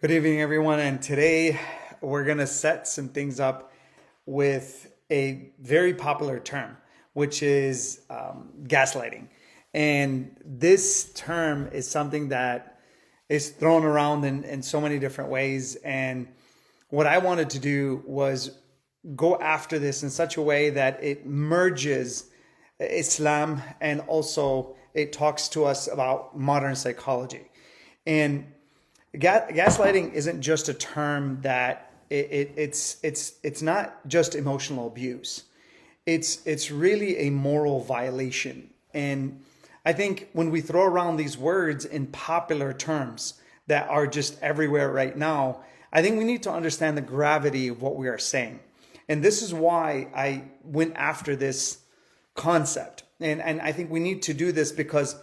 Good evening, everyone. And today we're going to set some things up with a very popular term, which is gaslighting. And this term is something that is thrown around in so many different ways. And what I wanted to do was go after this in such a way that it merges Islam and also it talks to us about modern psychology. And gaslighting isn't just a term that it's not just emotional abuse. It's really a moral violation. And I think when we throw around these words in popular terms that are just everywhere right now, I think we need to understand the gravity of what we are saying. And this is why I went after this concept. And I think we need to do this because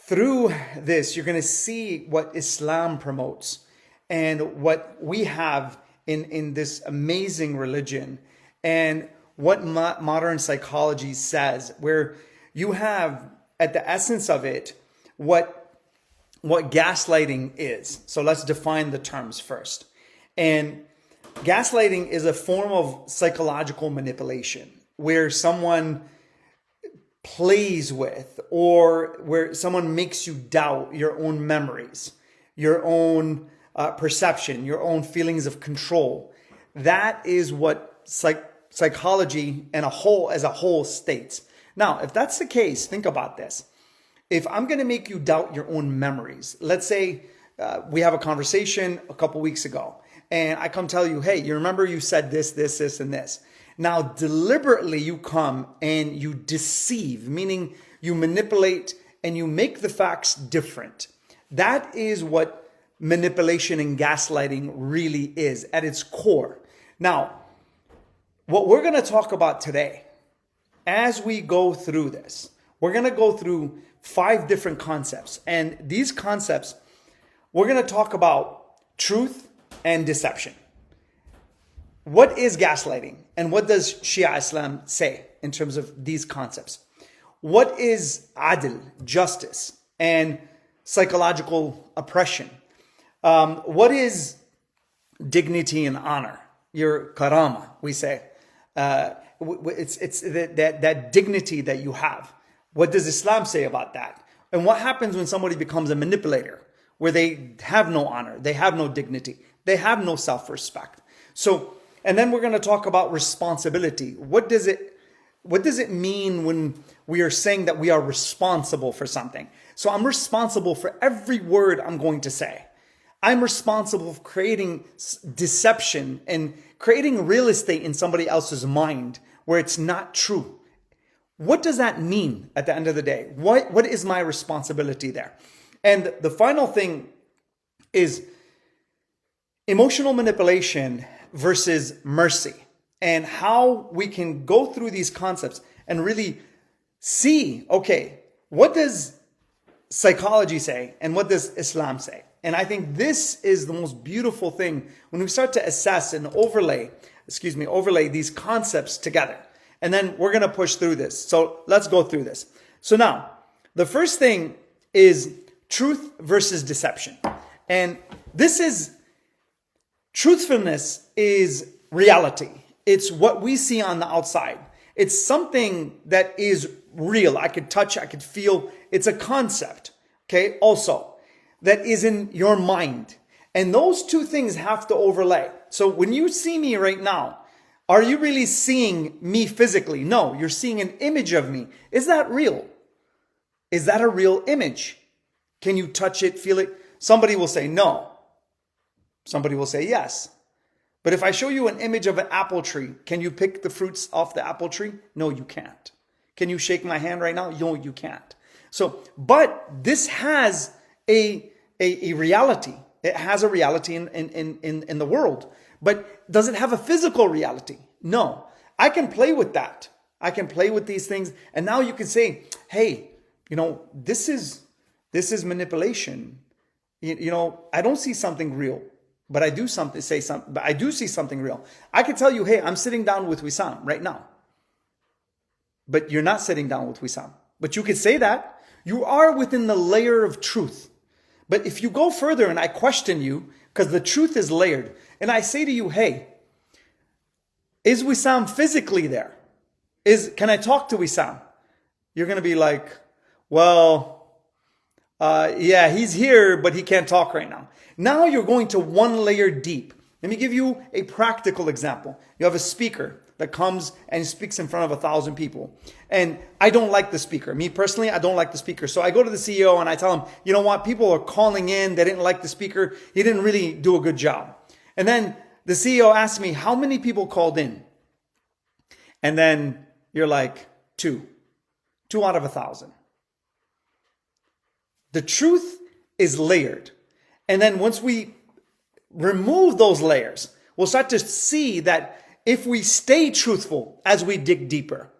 through this, you're going to see what Islam promotes and what we have in this amazing religion and what modern psychology says, where you have at the essence of it what gaslighting is. So let's define the terms first. And gaslighting is a form of psychological manipulation where someone plays with, or where someone makes you doubt your own memories, your own perception, your own feelings of control. That is what psychology as a whole states. Now, if that's the case, think about this. If I'm going to make you doubt your own memories, let's say we have a conversation a couple weeks ago, and I come tell you, hey, you remember you said this, and this. Now, deliberately you come and you deceive, meaning you manipulate and you make the facts different. That is what manipulation and gaslighting really is at its core. Now, what we're going to talk about today, as we go through this, we're going to go through 5 different concepts. And these concepts, we're going to talk about truth and deception. What is gaslighting? And what does Shia Islam say in terms of these concepts? What is adl, justice, and psychological oppression? What is dignity and honor? Your karama, we say. It's that dignity that you have. What does Islam say about that? And what happens when somebody becomes a manipulator, where they have no honor, they have no dignity, they have no self-respect? And then we're going to talk about responsibility. What does it mean when we are saying that we are responsible for something? So I'm responsible for every word I'm going to say. I'm responsible for creating deception and creating real estate in somebody else's mind where it's not true. What does that mean at the end of the day? What is my responsibility there? And the final thing is emotional manipulation versus mercy, and how we can go through these concepts and really see, okay, what does psychology say and what does Islam say? And I think this is the most beautiful thing when we start to assess and overlay these concepts together. And then we're going to push through this. So let's go through this. So now, the first thing is truth versus deception. And this is truthfulness is reality. It's what we see on the outside. It's something that is real. I could touch, I could feel. It's a concept, okay? Also, that is in your mind. And those two things have to overlay. So when you see me right now, are you really seeing me physically? No, you're seeing an image of me. Is that real? Is that a real image? Can you touch it, feel it? Somebody will say no. Somebody will say yes. But if I show you an image of an apple tree, can you pick the fruits off the apple tree? No, you can't. Can you shake my hand right now? No, you can't. But this has a reality. It has a reality in the world. But does it have a physical reality? No. I can play with that. I can play with these things. And now you can say, hey, this is manipulation. I don't see something real. But I do see something real. I could tell you, hey, I'm sitting down with Wissam right now. But you're not sitting down with Wissam. But you could say that. You are within the layer of truth. But if you go further and I question you, because the truth is layered, and I say to you, hey, is Wissam physically there? Can I talk to Wissam? You're going to be like, well, yeah, he's here, but he can't talk right now. Now you're going to one layer deep. Let me give you a practical example. You have a speaker that comes and speaks in front of 1,000 people. And I don't like the speaker. Me personally, I don't like the speaker. So I go to the CEO and I tell him, you know what? People are calling in. They didn't like the speaker. He didn't really do a good job. And then the CEO asks me, how many people called in? And then you're like, 2 out of 1,000. The truth is layered. And then once we remove those layers, we'll start to see that if we stay truthful as we dig deeper.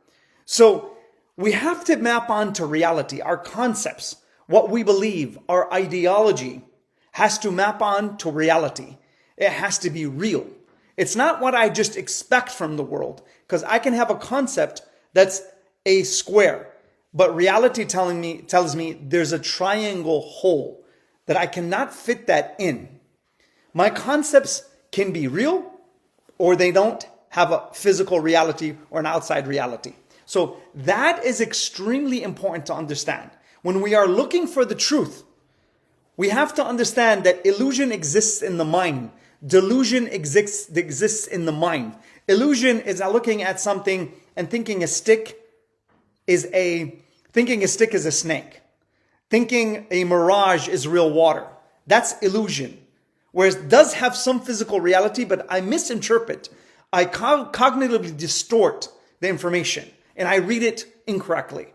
So we have to map onto reality. Our concepts, what we believe, our ideology has to map on to reality. It has to be real. It's not what I just expect from the world, because I can have a concept that's a square, but reality tells me there's a triangle hole that I cannot fit that in. My concepts can be real, or they don't have a physical reality or an outside reality. So that is extremely important to understand. When we are looking for the truth, we have to understand that illusion exists in the mind. Delusion exists in the mind. Illusion is looking at something and thinking a stick is a snake. Thinking a mirage is real water. That's illusion. Whereas it does have some physical reality, but I misinterpret. I cognitively distort the information and I read it incorrectly.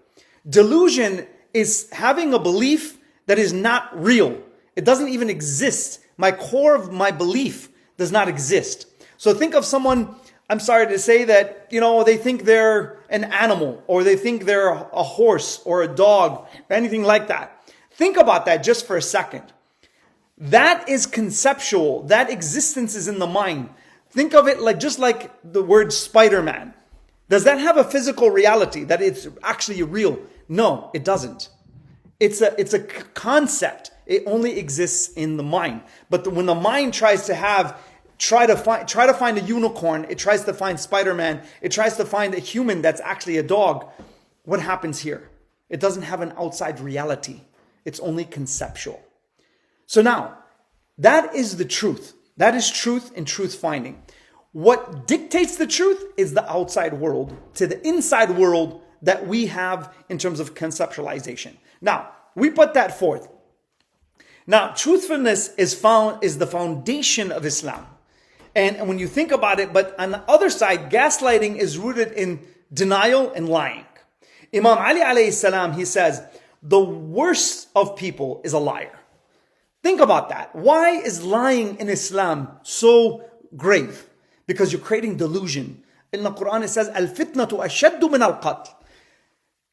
Delusion is having a belief that is not real. It doesn't even exist. My core of my belief does not exist. So think of someone, I'm sorry to say that, they think they're an animal, or they think they're a horse or a dog or anything like that. Think about that just for a second. That is conceptual. That existence is in the mind. Think of it just like the word Spider-Man. Does that have a physical reality that it's actually real? No, it doesn't. It's a concept. It only exists in the mind. But when the mind tries to find a unicorn, it tries to find Spider-Man, it tries to find a human that's actually a dog, what happens here? It doesn't have an outside reality. It's only conceptual. So now, that is the truth. That is truth and truth finding. What dictates the truth is the outside world to the inside world that we have in terms of conceptualization. Now, we put that forth. Now, truthfulness is the foundation of Islam. And when you think about it, but on the other side, gaslighting is rooted in denial and lying. Imam Ali alayhi salam, he says, the worst of people is a liar. Think about that. Why is lying in Islam so grave? Because you're creating delusion. In the Quran it says, Al-fitnatu ashaddu min al-qatl.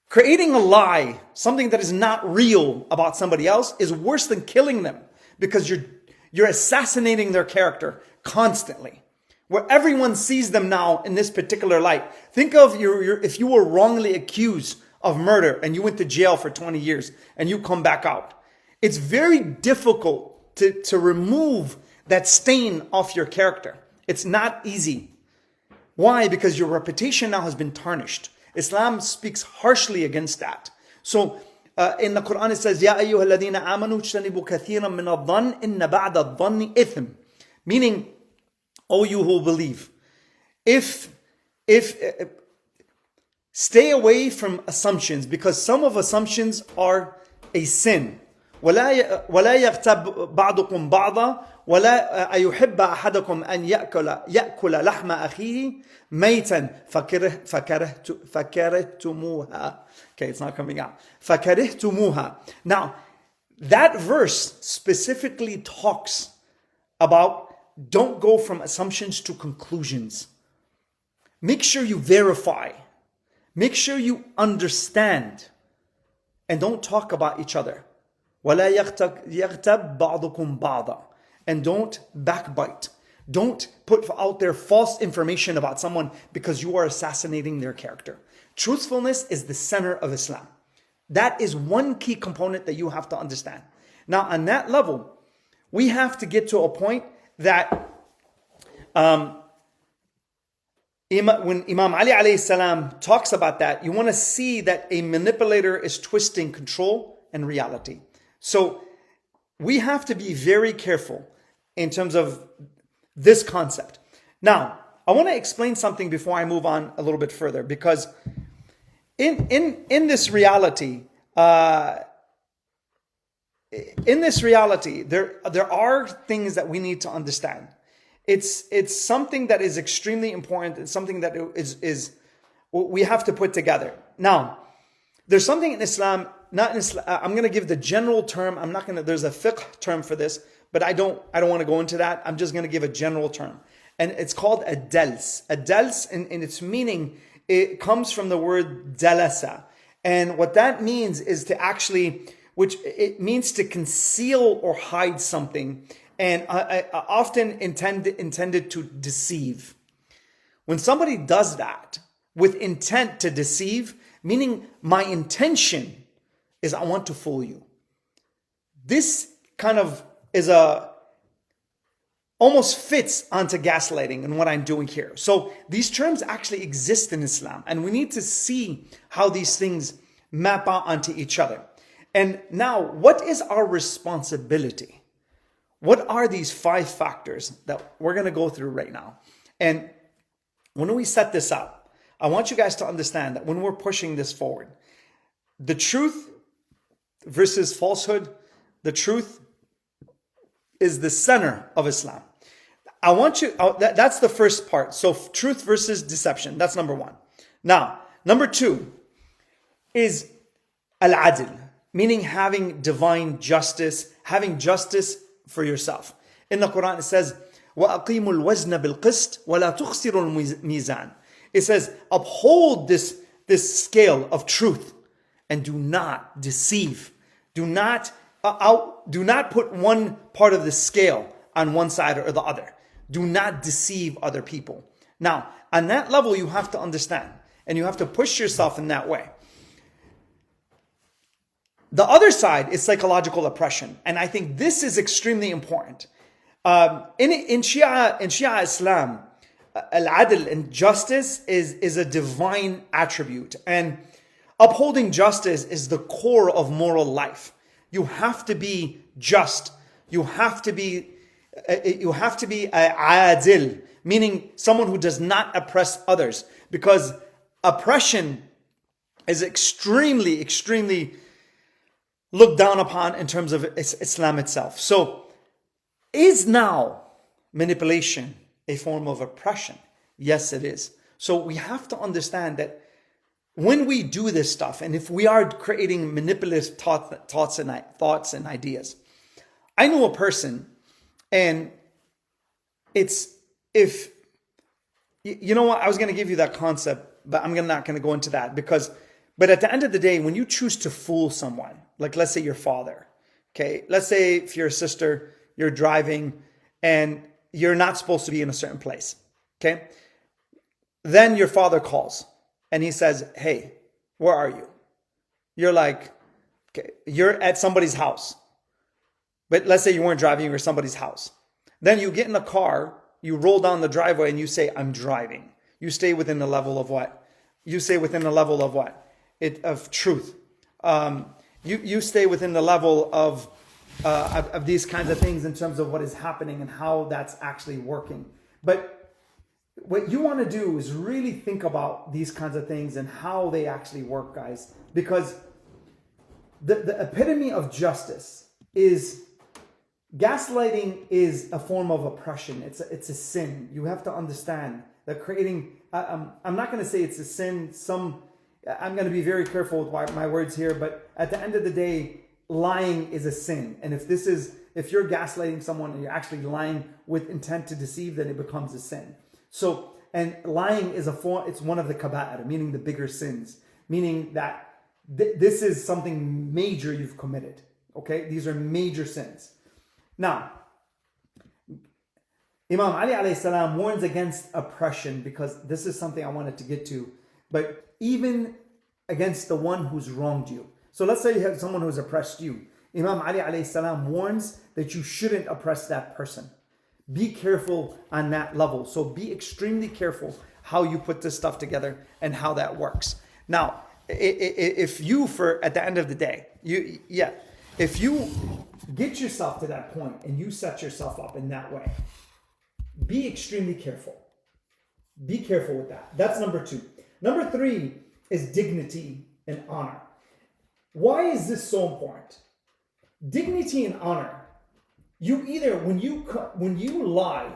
Creating a lie, something that is not real about somebody else, is worse than killing them, because you're assassinating their character constantly. Where everyone sees them now in this particular light. Think of if you were wrongly accused of murder and you went to jail for 20 years and you come back out. It's very difficult to remove that stain off your character. It's not easy. Why? Because your reputation now has been tarnished. Islam speaks harshly against that. So in the Quran it says, Ya ayyuha alladhina amanu ijtanibu kathiran min adh-dhann inna ba'da adh-dhanni ithm. Meaning, O you who believe, if stay away from assumptions, because some of assumptions are a sin. ولا يغتب بعضكم بعضا ولا أيحب أحدكم أن يأكل لحم أخيه ميتا فكرهتموها. Okay, it's not coming out. فكرهتموها. Now, that verse specifically talks about don't go from assumptions to conclusions. Make sure you verify. Make sure you understand. And don't talk about each other. وَلَا يَغْتَبْ بَعْضُكُمْ بَعْضًا. And don't backbite. Don't put out there false information about someone because you are assassinating their character. Truthfulness is the center of Islam. That is one key component that you have to understand. Now, on that level, we have to get to a point that when Imam Ali alayhi salam talks about that, you want to see that a manipulator is twisting control and reality. So we have to be very careful in terms of this concept. Now, I want to explain something before I move on a little bit further, because in this reality, there are things that we need to understand. It's something that is extremely important. It's something that is we have to put together. Now, there's something in Islam, not in Islam, I'm going to give the general term. I'm not going to, there's a fiqh term for this, but I don't want to go into that. I'm just going to give a general term. And it's called a dals. A dals, in its meaning, it comes from the word dalasa. And what that means is to actually, which it means to conceal or hide something, and often intended to deceive. When somebody does that with intent to deceive, meaning my intention is I want to fool you. This kind of is almost fits onto gaslighting and what I'm doing here. So these terms actually exist in Islam, and we need to see how these things map out onto each other. And now, what is our responsibility? What are these 5 factors that we're going to go through right now? And when we set this up, I want you guys to understand that when we're pushing this forward, the truth versus falsehood, the truth is the center of Islam. I want you, that's the first part. So truth versus deception, that's number 1. Now, number 2 is al-adl, meaning having divine justice, having justice for yourself. In the Quran it says, وَأَقِيمُوا الْوَزْنَ بِالْقِسْطِ وَلَا تُخْسِرُوا الْمِيزَانِ. It says, uphold this scale of truth and do not deceive. Do not put one part of the scale on one side or the other. Do not deceive other people. Now, on that level, you have to understand, and you have to push yourself in that way. The other side is psychological oppression, and I think this is extremely important. In Shia Islam, al-adl and justice is a divine attribute, and upholding justice is the core of moral life. You have to be just. You have to be adil, meaning someone who does not oppress others, because oppression is extremely looked down upon in terms of Islam itself. So, is now manipulation a form of oppression? Yes, it is. So we have to understand that when we do this stuff, and if we are creating manipulative thoughts and ideas, I know a person, and you know what, I was going to give you that concept, but I'm not going to go into that but at the end of the day, when you choose to fool someone, like let's say your father, okay, let's say if you're a sister, you're driving and you're not supposed to be in a certain place, okay, then your father calls and he says, hey, where are you? You're like, okay, you're at somebody's house. But let's say you weren't driving, you were at somebody's house. Then you get in a car, you roll down the driveway and you say, I'm driving. You stay within the level of what? You stay within the level of what? Of truth. You stay within the level of these kinds of things in terms of what is happening and how that's actually working. But what you want to do is really think about these kinds of things and how they actually work, guys. Because the epitome of justice is gaslighting is a form of oppression. It's a sin. You have to understand that creating. I'm not going to say it's a sin. I'm going to be very careful with my words here. But at the end of the day, lying is a sin. And if you're gaslighting someone and you're actually lying with intent to deceive, then it becomes a sin. So, and lying is it's one of the kaba'ir, meaning the bigger sins, meaning that this is something major you've committed. Okay, these are major sins. Now, Imam Ali alayhi salam warns against oppression, because this is something I wanted to get to, but even against the one who's wronged you. So let's say you have someone who's oppressed you. Imam Ali alayhi salam warns that you shouldn't oppress that person. Be careful on that level. So be extremely careful how you put this stuff together and how that works. Now, if you, at the end of the day, if you get yourself to that point and you set yourself up in that way, be extremely careful. Be careful with that. That's number 2. Number 3 is dignity and honor. Why is this so important? Dignity and honor. You either, when you lie,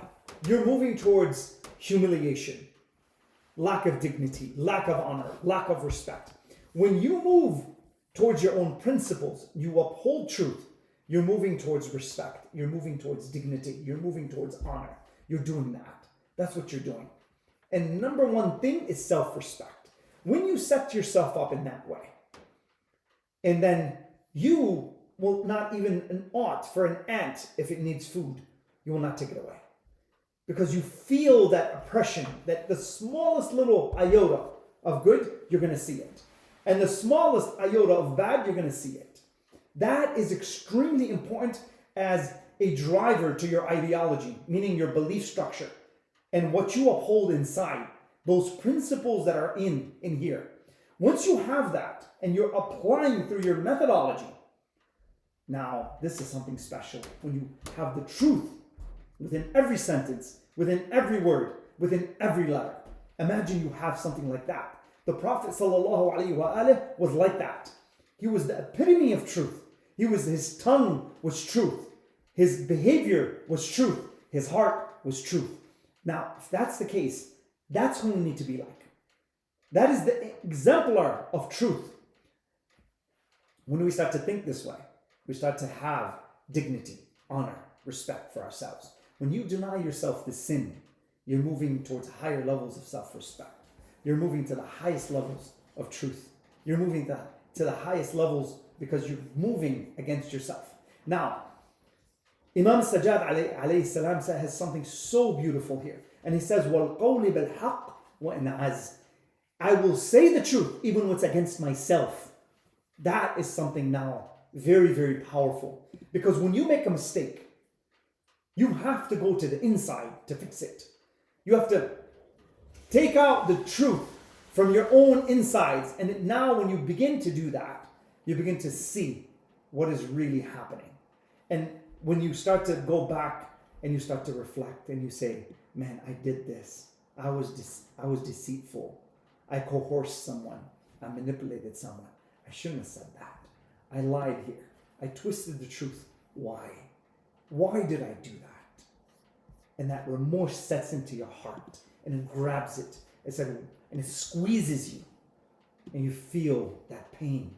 you're moving towards humiliation, lack of dignity, lack of honor, lack of respect. When you move towards your own principles, you uphold truth, you're moving towards respect, you're moving towards dignity, you're moving towards honor. You're doing that. That's what you're doing. And number 1 thing is self-respect. When you set yourself up in that way, and then you will not even an ought for an ant, if it needs food, you will not take it away. Because you feel that oppression, that the smallest little iota of good, you're going to see it. And the smallest iota of bad, you're going to see it. That is extremely important as a driver to your ideology, meaning your belief structure and what you uphold inside, those principles that are in here. Once you have that and you're applying through your methodology, now this is something special. When you have the truth within every sentence, within every word, within every letter. Imagine you have something like that. The Prophet ﷺ was like that. He was the epitome of truth. His tongue was truth. His behavior was truth. His heart was truth. Now, if that's the case, that's who we need to be like. That is the exemplar of truth. When we start to think this way, we start to have dignity, honor, respect for ourselves. When you deny yourself the sin, you're moving towards higher levels of self-respect. You're moving to the highest levels of truth. You're moving to the highest levels because you're moving against yourself. Now, Imam Sajjad alayhi salam has something so beautiful here. And he says, وَالْقَوْلِ بِالْحَقِّ وَإِنْ عَزْ. I will say the truth even when it's against myself. That is something now very, very powerful. Because when you make a mistake, you have to go to the inside to fix it. You have to take out the truth from your own insides. And now when you begin to do that, you begin to see what is really happening. And when you start to go back and you start to reflect and you say, man, I did this. I was deceitful. I coerced someone. I manipulated someone. I shouldn't have said that. I lied here. I twisted the truth. Why? Why did I do that? And that remorse sets into your heart and it grabs it. And it squeezes you. And you feel that pain,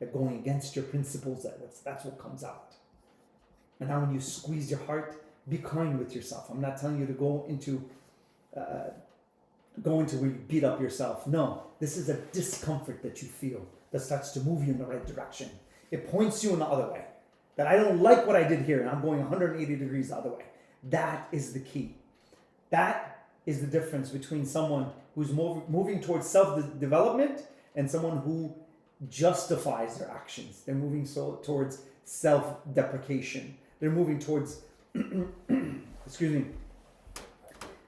that going against your principles, that's what comes out. And now when you squeeze your heart, be kind with yourself. I'm not telling you to go into where you beat up yourself. No, this is a discomfort that you feel that starts to move you in the right direction. It points you in the other way. That I don't like what I did here and I'm going 180 degrees the other way. That is the key. That is the difference between someone who's moving towards self-development and someone who justifies their actions. They're moving towards self-deprecation. They're moving towards, they're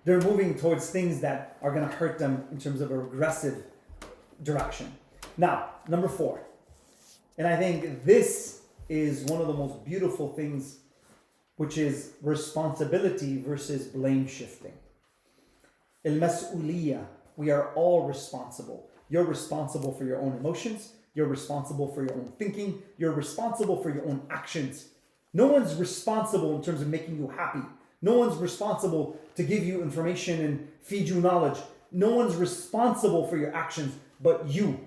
moving towards things that are going to hurt them in terms of a regressive direction. Now, number 4. And I think this is one of the most beautiful things, which is responsibility versus blame shifting. Al-mas'uliyah. We are all responsible. You're responsible for your own emotions. You're responsible for your own thinking. You're responsible for your own actions. No one's responsible in terms of making you happy. No one's responsible to give you information and feed you knowledge. No one's responsible for your actions but you.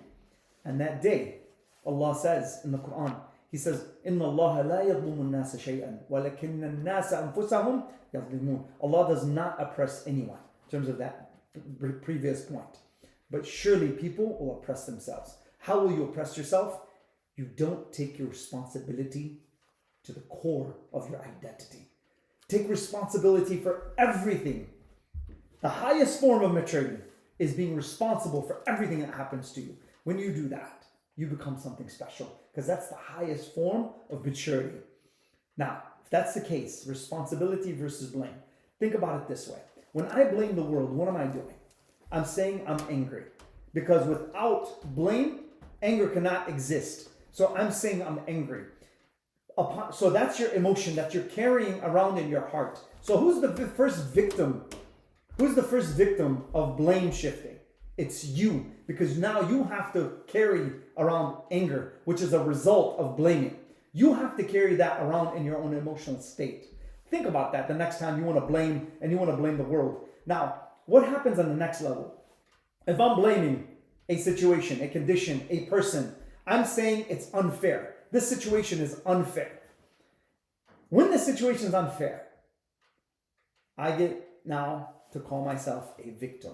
And that day, Allah says in the Quran, He says, إِنَّ اللَّهَ لَا يَظْلُمُ النَّاسَ شَيْئًا وَلَكِنَّ النَّاسَ أَنفُسَهُمْ يَظْلِمُونَ. Allah does not oppress anyone in terms of that previous point. But surely people will oppress themselves. How will you oppress yourself? You don't take your responsibility to the core of your identity. Take responsibility for everything. The highest form of maturity is being responsible for everything that happens to you. When you do that, you become something special, because that's the highest form of maturity. Now, if that's the case, responsibility versus blame, think about it this way. When I blame the world, what am I doing? I'm saying I'm angry, because without blame, anger cannot exist. So I'm saying I'm angry. So that's your emotion that you're carrying around in your heart. So who's the first victim? Who's the first victim of blame shifting? It's you, because now you have to carry around anger, which is a result of blaming. You have to carry that around in your own emotional state. Think about that the next time you want to blame and you want to blame the world. Now, what happens on the next level? If I'm blaming a situation, a condition, a person, I'm saying it's unfair. This situation is unfair. When the situation is unfair, I get now to call myself a victim.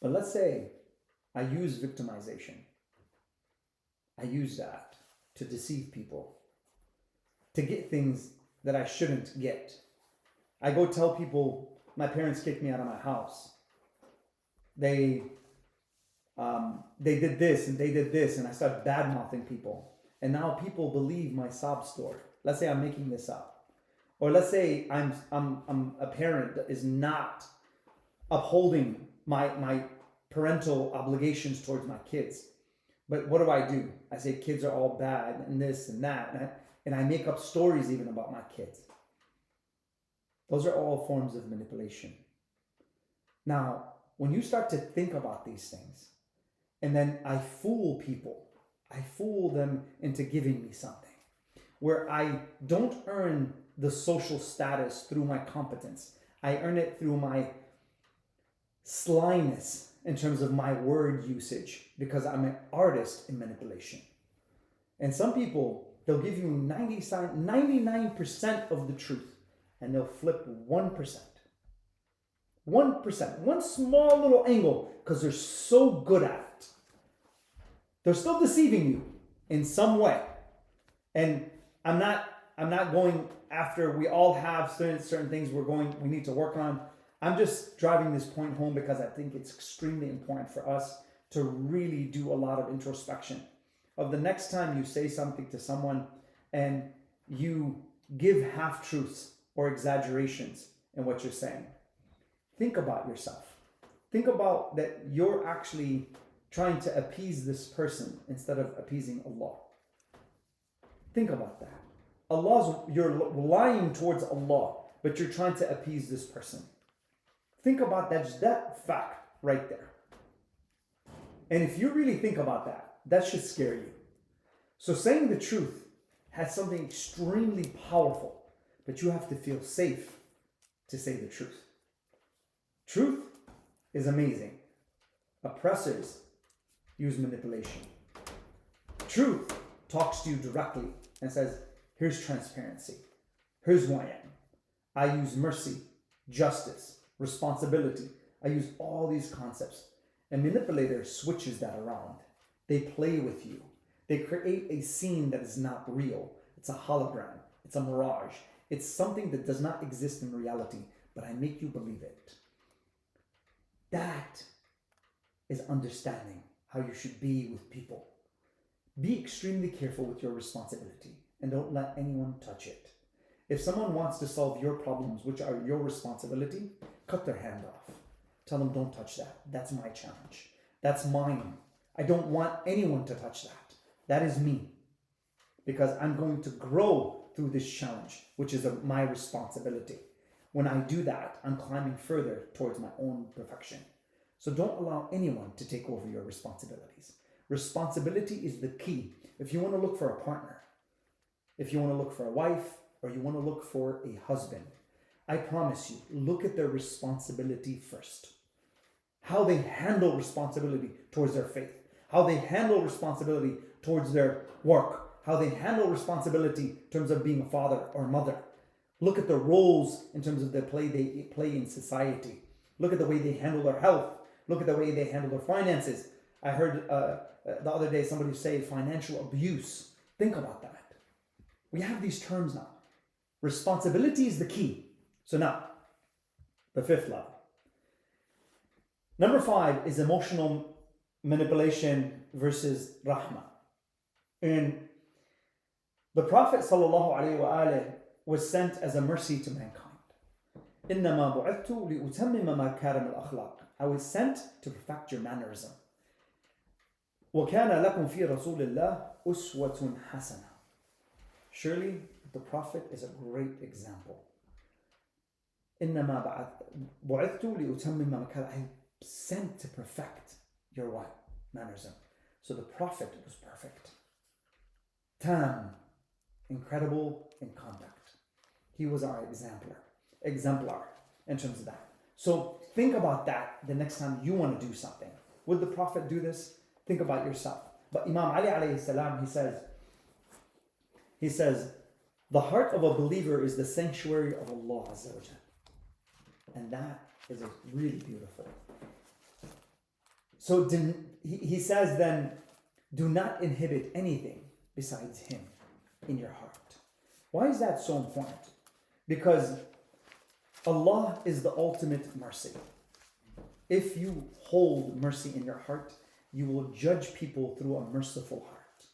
But let's say I use victimization. I use that to deceive people, to get things that I shouldn't get. I go tell people my parents kicked me out of my house. They did this and they did this, and I start bad mouthing people. And now people believe my sob story. Let's say I'm making this up. Or let's say I'm a parent that is not upholding my parental obligations towards my kids. But what do? I say kids are all bad and this and that. And I make up stories even about my kids. Those are all forms of manipulation. Now, when you start to think about these things, and then I fool people, I fool them into giving me something, where I don't earn the social status through my competence. I earn it through my slyness in terms of my word usage, because I'm an artist in manipulation. And some people, they'll give you 99% of the truth, and they'll flip 1%. 1%, one small little angle, because they're so good at it. They're still deceiving you in some way. And I'm not going after, we all have certain things we need to work on. I'm just driving this point home because I think it's extremely important for us to really do a lot of introspection. Of the next time you say something to someone and you give half-truths or exaggerations in what you're saying, think about yourself. Think about that you're actually trying to appease this person instead of appeasing Allah. Think about that. You're lying towards Allah, but you're trying to appease this person. Think about that fact right there. And if you really think about that, that should scare you. So saying the truth has something extremely powerful, but you have to feel safe to say the truth. Truth is amazing. Oppressors use manipulation. Truth talks to you directly and says, here's transparency. Here's who I am. I use mercy, justice, responsibility. I use all these concepts. A manipulator switches that around. They play with you. They create a scene that is not real. It's a hologram. It's a mirage. It's something that does not exist in reality, but I make you believe it. That is understanding how you should be with people. Be extremely careful with your responsibility and don't let anyone touch it. If someone wants to solve your problems, which are your responsibility, cut their hand off. Tell them, don't touch that. That's my challenge. That's mine. I don't want anyone to touch that. That is me. Because I'm going to grow through this challenge, which is my responsibility. When I do that, I'm climbing further towards my own perfection. So don't allow anyone to take over your responsibilities. Responsibility is the key. If you want to look for a partner, if you want to look for a wife, or you want to look for a husband, I promise you, look at their responsibility first. How they handle responsibility towards their faith. How they handle responsibility towards their work. How they handle responsibility in terms of being a father or mother. Look at the roles in terms of the play they play in society. Look at the way they handle their health. Look at the way they handle their finances. I heard the other day somebody say financial abuse. Think about that. We have these terms now. Responsibility is the key. So now, the fifth level. Number 5 is emotional manipulation versus rahmah. And the Prophet ﷺ was sent as a mercy to mankind. إنما بعثت لأتمم مكارم الأخلاق. I was sent to perfect your mannerism. وكان لكم في رسول الله أسوة حسنة. Surely the Prophet is a great example. إنما بعثت لأتمم مكارم. I sent to perfect your what? Mannerism. So the Prophet was perfect. Tam, incredible in conduct. He was our exemplar in terms of that. So think about that the next time you want to do something. Would the Prophet do this? Think about yourself. But Imam Ali alayhi salam, he says, the heart of a believer is the sanctuary of Allah Azza wa Jal. And that is really beautiful. So he says then, do not inhibit anything besides Him in your heart. Why is that so important? Because Allah is the ultimate mercy. If you hold mercy in your heart, you will judge people through a merciful heart,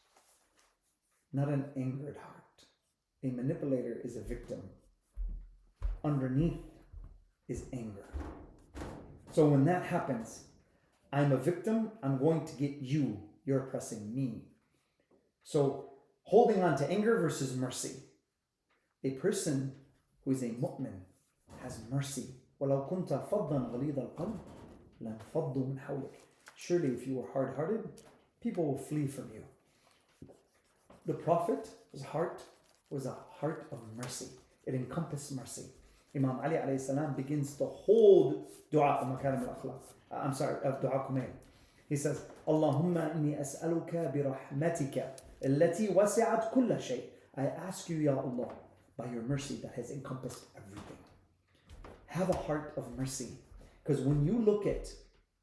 not an angered heart. A manipulator is a victim. Underneath is anger. So when that happens, I'm a victim, I'm going to get you, you're oppressing me. So holding on to anger versus mercy. A person who is a mu'min has mercy. وَلَوْ كُنْتَ فَضًّا غَلِيظَ الْقَلْبِ لَانْفَضُّوا مِنْ حَوْلِكَ. Surely if you were hard-hearted, people will flee from you. The Prophet's heart was a heart of mercy. It encompassed mercy. Imam Ali alayhi salam begins the whole dua of Makarim al-Akhlaq. Of dua Kumail. He says, Allahumma inni as'aluka bi rahmatika allati wasi'at kulla shay. I ask you, Ya Allah, by your mercy that has encompassed everything. Have a heart of mercy. Because when you look at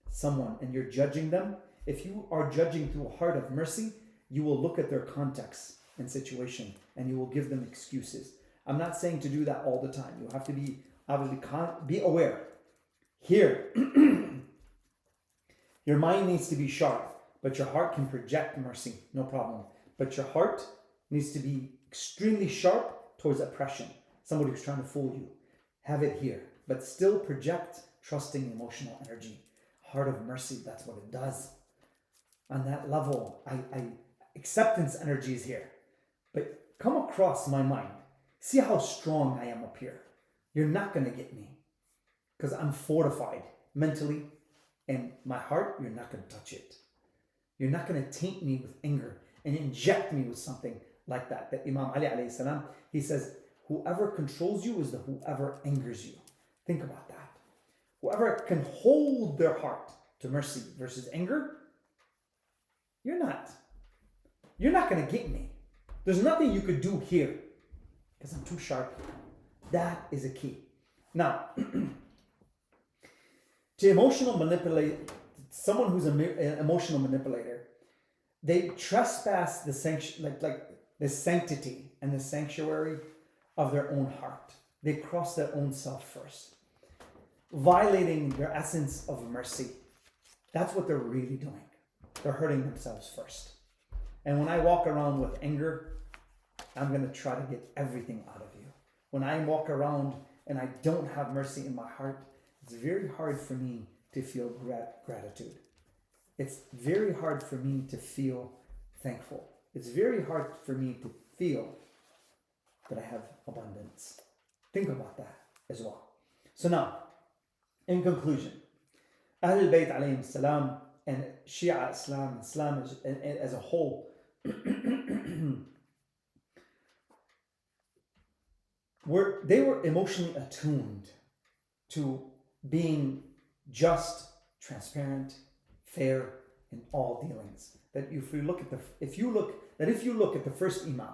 someone and you're judging them, if you are judging through a heart of mercy, you will look at their context and situation and you will give them excuses. I'm not saying to do that all the time. You have to be obviously be aware. Here, your mind needs to be sharp, but your heart can project mercy, no problem. But your heart needs to be extremely sharp towards oppression. Somebody who's trying to fool you. Have it here, but still project trusting emotional energy. Heart of mercy, that's what it does. On that level, acceptance energy is here. But come across my mind. See how strong I am up here. You're not going to get me. Because I'm fortified mentally. And my heart, you're not going to touch it. You're not going to taint me with anger and inject me with something like that. That Imam Ali alayhi salam, he says, whoever controls you is the whoever angers you. Think about that. Whoever can hold their heart to mercy versus anger, you're not going to get me. There's nothing you could do here because I'm too sharp. That is a key. Now, to emotional manipulate, someone who's an emotional manipulator, they trespass the the sanctity and the sanctuary of their own heart. They cross their own self first, violating their essence of mercy. That's what they're really doing. They're hurting themselves first. And when I walk around with anger, I'm going to try to get everything out of you. When I walk around and I don't have mercy in my heart, it's very hard for me to feel gratitude. It's very hard for me to feel thankful. It's very hard for me to feel that I have abundance. Think about that as well. So now, in conclusion, Ahlul Bayt alayhim salam and Shia Islam, Islam as a whole, they were emotionally attuned to being just, transparent, fair in all dealings. That if you look at the first Imam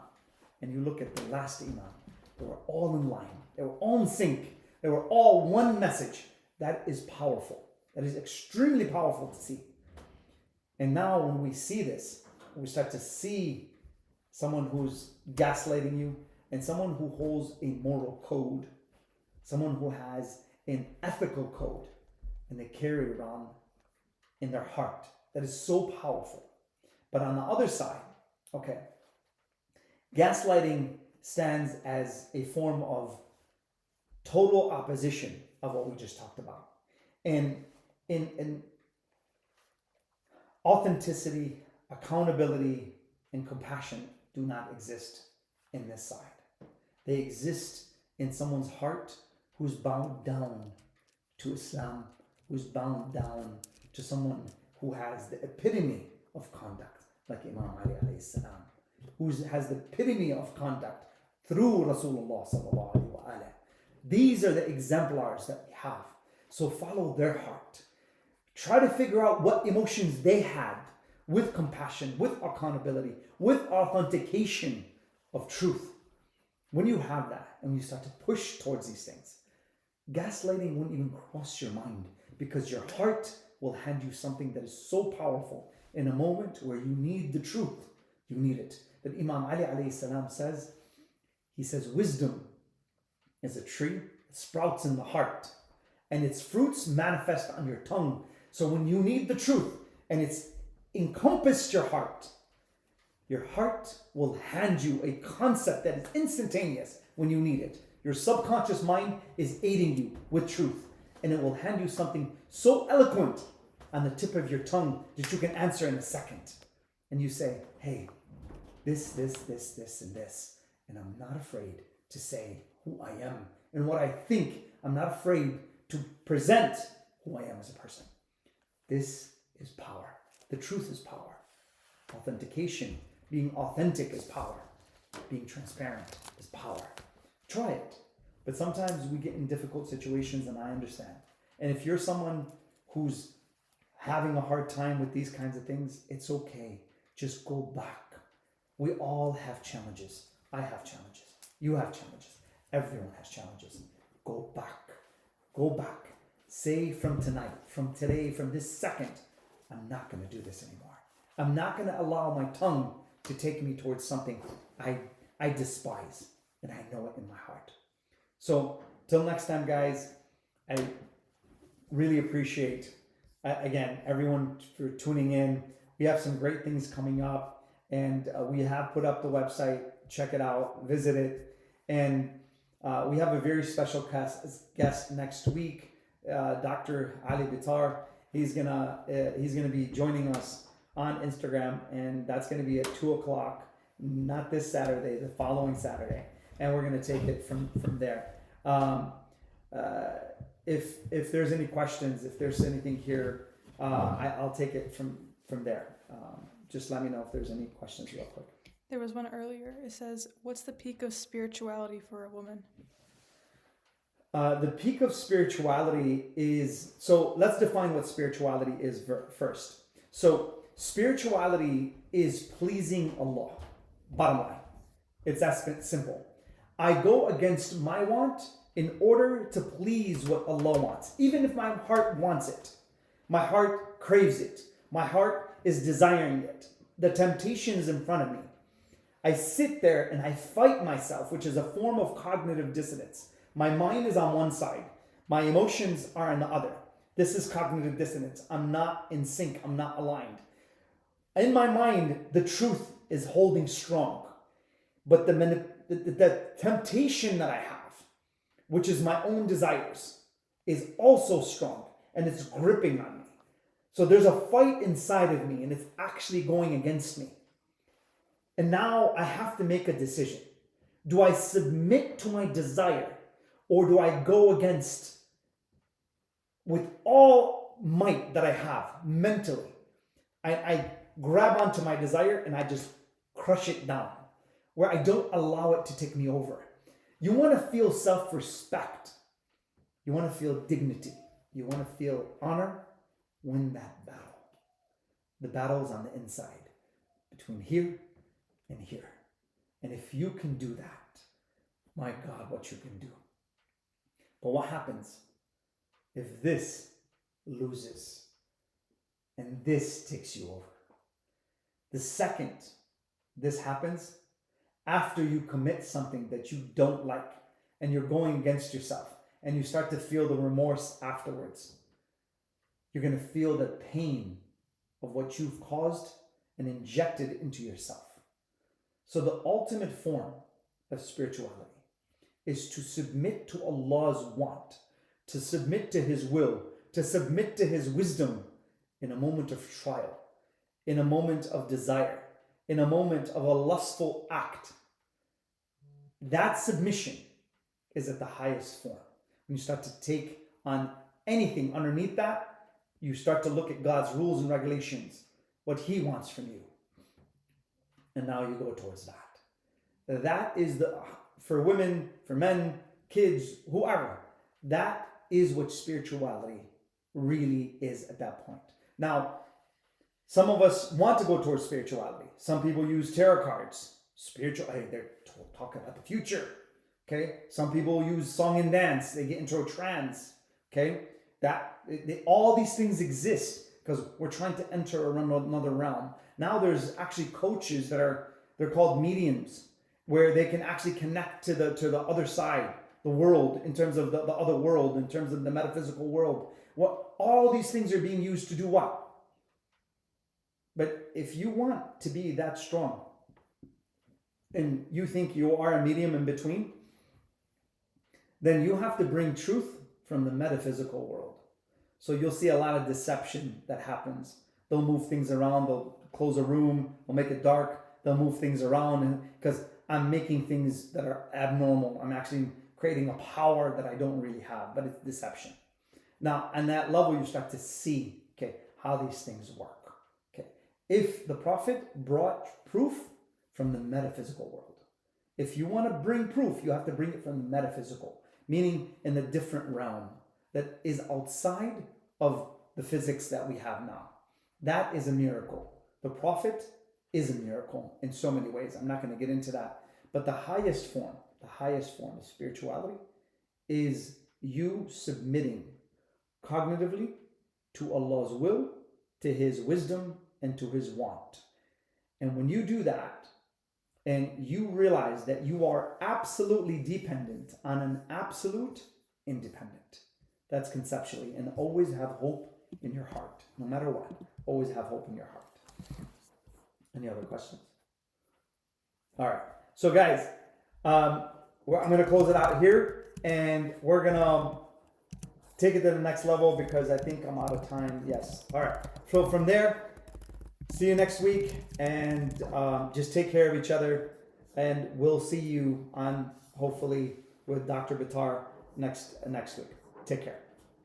and you look at the last Imam, they were all in line. They were all in sync. They were all one message. That is powerful. That is extremely powerful to see. And now when we see this, we start to see someone who's gaslighting you and someone who holds a moral code, someone who has an ethical code, and they carry around in their heart that is so powerful. But on the other side, okay, gaslighting stands as a form of total opposition of what we just talked about. And in authenticity, accountability, and compassion do not exist in this side. They exist in someone's heart who's bound down to Islam, who's bound down to someone who has the epitome of conduct, like Imam Ali alayhi salam, who has the epitome of conduct through Rasulullah sallallahu alaihi wasallam. These are the exemplars that we have. So follow their heart. Try to figure out what emotions they had with compassion, with accountability, with authentication of truth. When you have that and you start to push towards these things, gaslighting wouldn't even cross your mind, because your heart will hand you something that is so powerful in a moment where you need the truth. You need it. That Imam Ali alayhi salam says, he says, wisdom is a tree that sprouts in the heart, and its fruits manifest on your tongue. So when you need the truth and it's encompassed your heart will hand you a concept that is instantaneous when you need it. Your subconscious mind is aiding you with truth, and it will hand you something so eloquent on the tip of your tongue that you can answer in a second. And you say, hey, this, and this. And I'm not afraid to say who I am and what I think. I'm not afraid to present who I am as a person. This is power. The truth is power. Authentication, being authentic is power. Being transparent is power. Try it. But sometimes we get in difficult situations, and I understand. And if you're someone who's having a hard time with these kinds of things, it's okay. Just go back. We all have challenges. I have challenges. You have challenges. Everyone has challenges. Go back. Go back. Say from tonight, from today, from this second, I'm not going to do this anymore. I'm not going to allow my tongue to take me towards something I despise, and I know it in my heart. So till next time, guys, I really appreciate, again, everyone for tuning in. We have some great things coming up, and we have put up the website. Check it out, visit it. And we have a very special guest next week, Dr. Ali Bitar. He's gonna be joining us on Instagram, and that's gonna be at 2:00, not this Saturday, the following Saturday, and we're gonna take it from there. If there's any questions, if there's anything here, I'll take it from there. Just let me know if there's any questions real quick. There was one earlier. It says, what's the peak of spirituality for a woman? The peak of spirituality is, so let's define what spirituality is first. So spirituality is pleasing Allah. Bottom line. It's that simple. I go against my want in order to please what Allah wants. Even if my heart wants it. My heart craves it. My heart is desiring it. The temptation is in front of me. I sit there and I fight myself, which is a form of cognitive dissonance. My mind is on one side. My emotions are on the other. This is cognitive dissonance. I'm not in sync. I'm not aligned. In my mind, the truth is holding strong. But the temptation that I have, which is my own desires, is also strong. And it's gripping on me. So there's a fight inside of me, and it's actually going against me. And now I have to make a decision. Do I submit to my desire, or do I go against with all might that I have mentally? I grab onto my desire and I just crush it down, where I don't allow it to take me over. You want to feel self-respect. You want to feel dignity. You want to feel honor. Win that battle. The battle is on the inside, between here and here. And if you can do that, my God, what you can do. But what happens if this loses and this takes you over? The second this happens, after you commit something that you don't like and you're going against yourself and you start to feel the remorse afterwards, you're going to feel the pain of what you've caused and injected into yourself. So the ultimate form of spirituality is to submit to Allah's want, to submit to His will, to submit to His wisdom in a moment of trial, in a moment of desire, in a moment of a lustful act. That submission is at the highest form. When you start to take on anything underneath that, you start to look at God's rules and regulations, what He wants from you. And now you go towards that. That is for women, for men, kids, whoever, that is what spirituality really is at that point. Now, some of us want to go towards spirituality. Some people use tarot cards. They're talking about the future. Okay. Some people use song and dance. They get into a trance. Okay. All these things exist because we're trying to enter another realm. Now there's actually coaches they're called mediums, where they can actually connect to the other side, the world, in terms of the other world, in terms of the metaphysical world. All these things are being used to do what? But if you want to be that strong, and you think you are a medium in between, then you have to bring truth from the metaphysical world. So you'll see a lot of deception that happens. They'll move things around, they'll close a room, they'll make it dark, they'll move things around, because I'm making things that are abnormal. I'm actually creating a power that I don't really have, but it's deception. Now, on that level, you start to see, okay, how these things work. Okay, if the Prophet brought proof from the metaphysical world, if you want to bring proof, you have to bring it from the metaphysical, meaning in a different realm that is outside of the physics that we have now. That is a miracle. The Prophet is a miracle in so many ways. I'm not going to get into that. But the highest form of spirituality is you submitting cognitively to Allah's will, to His wisdom, and to His want. And when you do that, and you realize that you are absolutely dependent on an absolute independent, that's conceptually, and always have hope in your heart, no matter what. Always have hope in your heart. Any other questions? All right. So guys, I'm going to close it out here, and we're going to take it to the next level because I think I'm out of time. Yes. All right. So from there, see you next week, and just take care of each other, and we'll see you on, hopefully, with Dr. Bitar next week. Take care.